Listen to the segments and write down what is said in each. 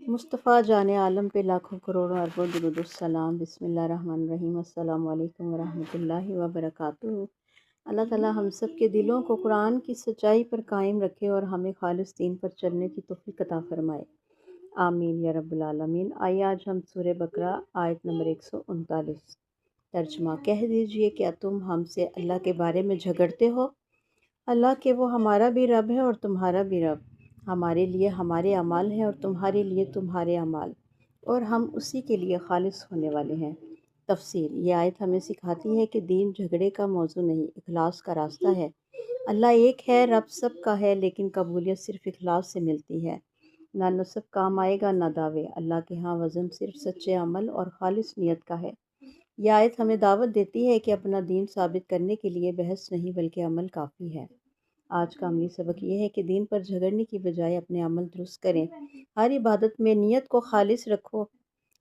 مصطفیٰ جان عالم پہ لاکھوں کروڑوں اربوں درود السلام۔ بسم اللہ الرحمن الرحیم۔ السلام علیکم ورحمۃ اللہ وبرکاتہ۔ اللہ تعالیٰ ہم سب کے دلوں کو قرآن کی سچائی پر قائم رکھے اور ہمیں خالص دین پر چلنے کی توفیق عطا فرمائے، آمین یا رب العالمین۔ آئیے آج ہم سورہ بقرہ آیت نمبر 139 ترجمہ۔ کہہ دیجئے کیا تم ہم سے اللہ کے بارے میں جھگڑتے ہو؟ اللہ کہ وہ ہمارا بھی رب ہے اور تمہارا بھی رب، ہمارے لیے ہمارے اعمال ہیں اور تمہارے لیے تمہارے اعمال، اور ہم اسی کے لیے خالص ہونے والے ہیں۔ تفسیر۔ یہ آیت ہمیں سکھاتی ہے کہ دین جھگڑے کا موضوع نہیں، اخلاص کا راستہ ہے۔ اللہ ایک ہے، رب سب کا ہے، لیکن قبولیت صرف اخلاص سے ملتی ہے۔ نہ نسب کام آئے گا نہ دعوے، اللہ کے ہاں وزن صرف سچے عمل اور خالص نیت کا ہے۔ یہ آیت ہمیں دعوت دیتی ہے کہ اپنا دین ثابت کرنے کے لیے بحث نہیں بلکہ عمل کافی ہے۔ آج کا عملی سبق یہ ہے کہ دین پر جھگڑنے کی بجائے اپنے عمل درست کریں۔ ہر عبادت میں نیت کو خالص رکھو،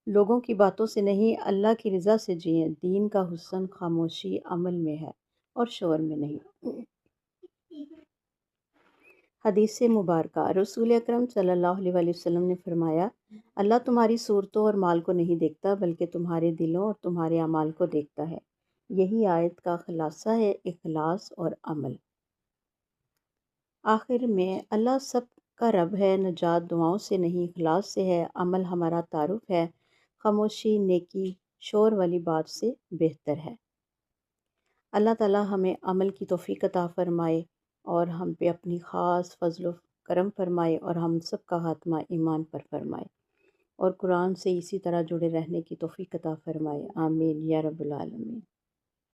لوگوں کی باتوں سے نہیں، اللہ کی رضا سے جئیں۔ دین کا حسن خاموشی عمل میں ہے اور شور میں نہیں۔ حدیث مبارکہ۔ رسول اکرم صلی اللہ علیہ وسلم نے فرمایا، اللہ تمہاری صورتوں اور مال کو نہیں دیکھتا بلکہ تمہارے دلوں اور تمہارے اعمال کو دیکھتا ہے۔ یہی آیت کا خلاصہ ہے، اخلاص اور عمل۔ آخر میں اللہ سب کا رب ہے، نجات دعاؤں سے نہیں اخلاص سے ہے، عمل ہمارا تعارف ہے، خاموشی نیکی شور والی بات سے بہتر ہے۔ اللہ تعالیٰ ہمیں عمل کی توفیق عطا فرمائے اور ہم پہ اپنی خاص فضل و کرم فرمائے اور ہم سب کا خاتمہ ایمان پر فرمائے اور قرآن سے اسی طرح جڑے رہنے کی توفیق عطا فرمائے، آمین یا رب العالمین۔